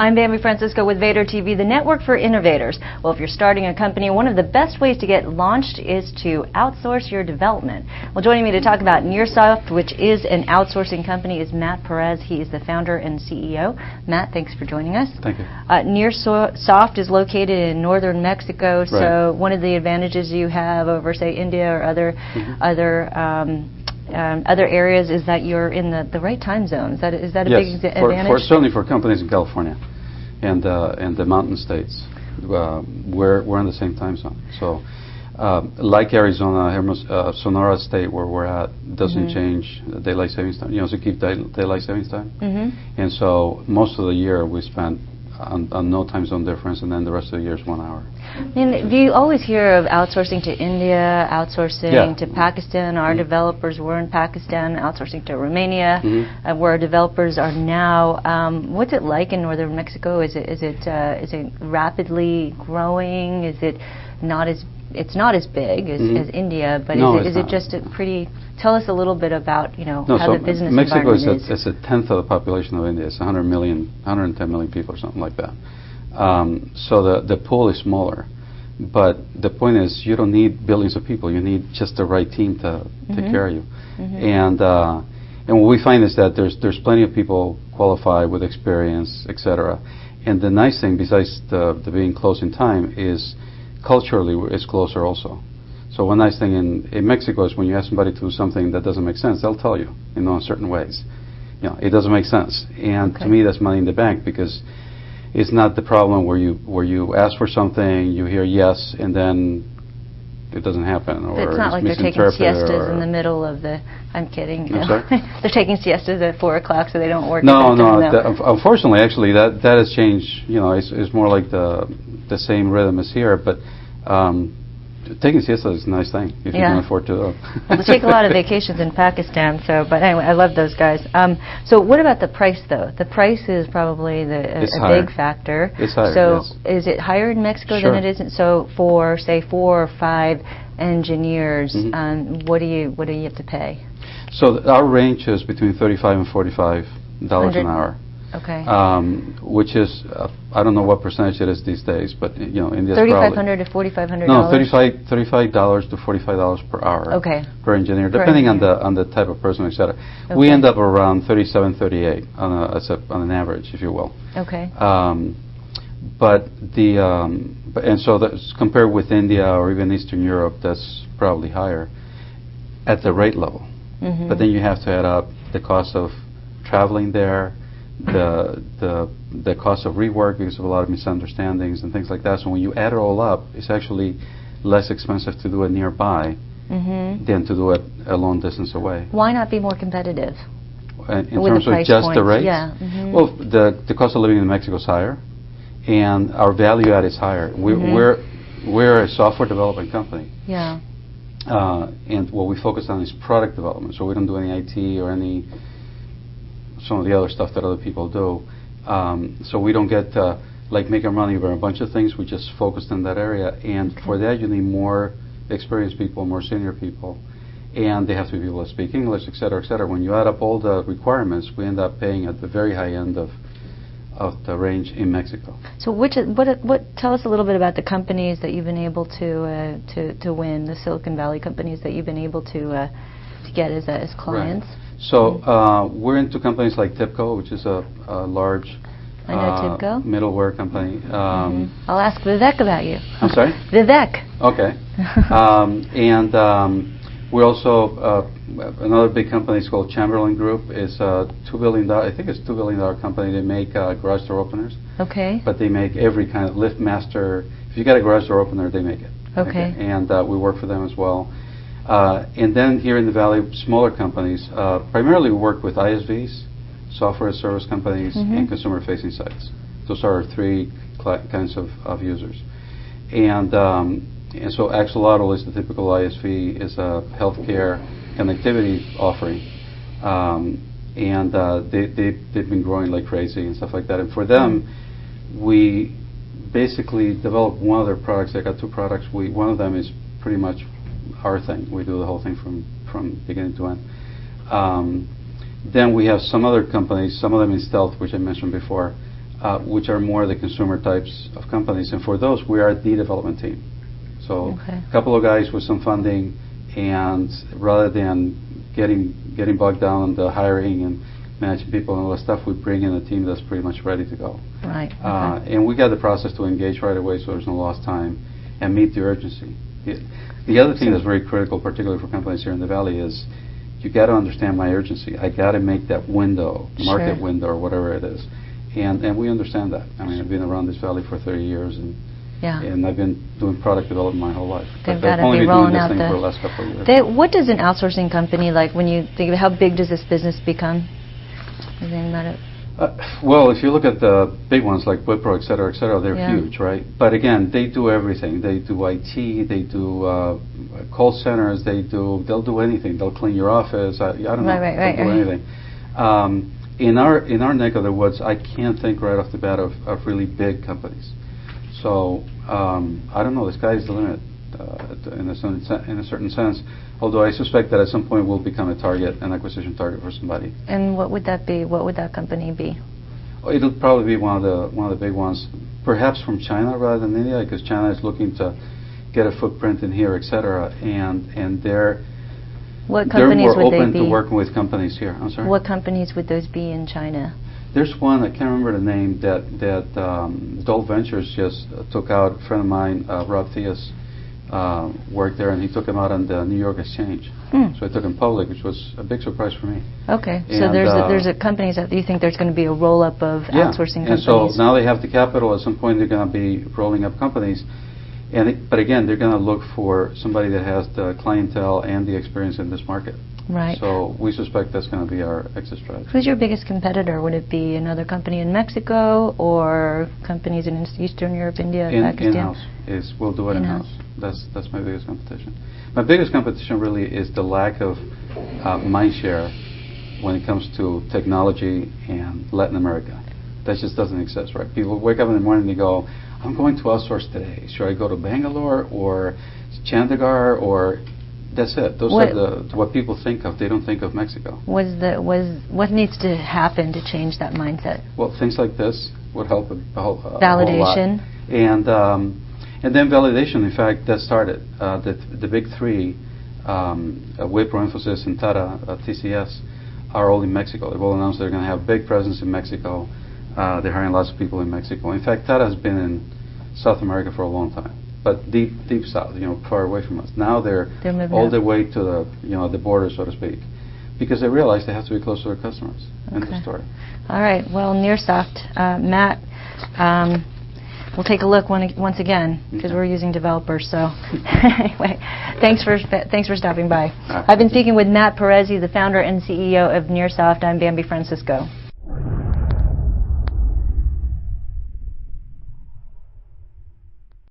I'm Bambi Francisco with Vader TV, the network for innovators. Well, if you're starting a company, one of the best ways to get launched is to outsource your development. Well, joining me to talk about Nearsoft, which is an outsourcing company, is Matt Perez. He is the founder and CEO. Matt, thanks for joining us. Thank you. Nearsoft is located in northern Mexico, right. So one of the advantages you have over, say, India or other areas is that you're in the right time zone. Is that a big advantage? Certainly for companies in California and the mountain states, we're in the same time zone. So, like Arizona, Sonora State, where we're at, doesn't change daylight savings time. You know, so keep daylight savings time. And so most of the year we spend on no time zone difference, and then the rest of the year is 1 hour. And do you always hear of outsourcing to India, outsourcing to Pakistan? Our developers were in Pakistan, outsourcing to Romania, where our developers are now. What's it like in northern Mexico? Is it rapidly growing? Is it not as It's not as big as India, but is it just a pretty? Tell us a little bit about how the business Mexico environment is. It's a tenth of the population of India. It's 110 million people or something like that. So the pool is smaller, but the point is you don't need billions of people. You need just the right team to take care of you. And what we find is that there's plenty of people qualified with experience, etc. And the nice thing, besides the being close in time, is culturally it's closer also. So one nice thing in Mexico is when you ask somebody to do something that doesn't make sense, they'll tell you, in certain ways. It doesn't make sense. And to me, that's money in the bank, because it's not the problem where you ask for something, you hear yes, and then it doesn't happen, or it's not like they're taking siestas in the middle of the. I'm kidding. I'm sorry? They're taking siestas at 4 o'clock so they don't work. No. Unfortunately, actually, that has changed. It's more like the same rhythm as here, but. Taking siesta is a nice thing if you can afford to. Well, they take a lot of vacations in Pakistan, but anyway, I love those guys. So what about the price, though? The price is probably a big factor. It's higher, so yes. Is it higher in Mexico than it isn't? So for, say, 4 or 5 engineers, what do you have to pay? So our range is between $35 and $45 an hour. Okay. Which is, I don't know what percentage it is these days, but India's $3,500 to $4,500. No, $35 to $45 per hour. Okay. Per engineer, depending on the type of person, etc. Okay. We end up around 37, 38 on an average, if you will. Okay. And so that's compared with India or even Eastern Europe, that's probably higher at the rate level. But then you have to add up the cost of traveling there, the cost of rework because of a lot of misunderstandings and things like that. So when you add it all up, it's actually less expensive to do it nearby than to do it a long distance away. Why not be more competitive? In terms of just the rates? Yeah. Well, the cost of living in Mexico is higher, and our value add is higher. We're a software development company. Yeah. And what we focus on is product development. So we don't do any IT or some of the other stuff that other people do. So we don't get like make our money over a bunch of things. We just focused in that area. And for that, you need more experienced people, more senior people. And they have to be able to speak English, et cetera, et cetera. When you add up all the requirements, we end up paying at the very high end of the range in Mexico. So what tell us a little bit about the companies that you've been able to win, the Silicon Valley companies that you've been able to get as clients. Right. So we're into companies like TIBCO, which is a large middleware company. I'll ask Vivek about you. I'm sorry? Vivek. Okay. We also, another big company is called Chamberlain Group. It's $2 billion, I think it's $2 billion company. They make garage door openers. Okay. But they make every kind of LiftMaster. If you got a garage door opener, they make it. Okay. And we work for them as well. And then here in the Valley, smaller companies. Primarily we work with ISVs, software as service companies, and consumer-facing sites. Those are our 3 kinds of users. And so Axolotl is the typical ISV, is a healthcare connectivity offering. They've been growing like crazy and stuff like that. And for them, we basically developed one of their products. They got 2 products. One of them is pretty much our thing. We do the whole thing from beginning to end. Then we have some other companies, some of them in stealth, which I mentioned before, which are more the consumer types of companies. And for those, we are the development team. So a couple of guys with some funding, and rather than getting bogged down on the hiring and managing people and all that stuff, we bring in a team that's pretty much ready to go. Right. And we got the process to engage right away, so there's no lost time, and meet the urgency. The other thing that's very critical, particularly for companies here in the Valley, is you got to understand my urgency. I got to make that window, market window, or whatever it is. And we understand that. I mean, I've been around this Valley for 30 years, and I've been doing product development my whole life. They've got to be rolling out for the last couple of years. What does an outsourcing company, like when you think of how big does this business become? Anything about it? Well, if you look at the big ones like Wipro, et cetera, they're huge, right? But again, they do everything. They do IT, they do call centers, they'll do anything. They'll clean your office. I don't know. They'll do anything. In our neck of the woods, I can't think right off the bat of really big companies. So I don't know. The sky is the limit in a certain sense. Although I suspect that at some point we'll become an acquisition target for somebody. And what would that be? What would that company be? It'll probably be one of the big ones, perhaps from China rather than India, because China is looking to get a footprint in here, et cetera, and they're more open to working with companies here. I'm sorry. What companies would those be in China? There's one, I can't remember the name, that Dole Ventures just took out. A friend of mine, Rob Theus, worked there, and he took him out on the New York Exchange. So he took him public, which was a big surprise for me. Okay, and so there's companies that you think there's going to be a roll-up of outsourcing companies. And so now they have the capital. At some point they're going to be rolling up companies. But again, they're going to look for somebody that has the clientele and the experience in this market. Right. So we suspect that's going to be our exit strategy. Who's your biggest competitor? Would it be another company in Mexico or companies in Eastern Europe, India, Pakistan? In-house. We'll do it in-house. That's my biggest competition. My biggest competition really is the lack of mind share when it comes to technology and Latin America. That just doesn't exist, right? People wake up in the morning and they go, I'm going to outsource today. Should I go to Bangalore or Chandigarh or... That's it. Those are what people think of. They don't think of Mexico. What needs to happen to change that mindset? Well, things like this would help a whole validation. And then validation. In fact, that started. The big three, Wipro, Infosys, and Tata, TCS, are all in Mexico. They've all announced they're going to have a big presence in Mexico. They're hiring lots of people in Mexico. In fact, Tata has been in South America for a long time. But deep south, far away from us. Now they're all the way to the border, so to speak, because they realize they have to be close to their customers. End of story. All right. Well, Nearsoft, Matt, we'll take a look once again because we're using developers. So anyway, thanks for stopping by. I've been speaking with Matt Perez, the founder and CEO of Nearsoft. I'm Bambi Francisco.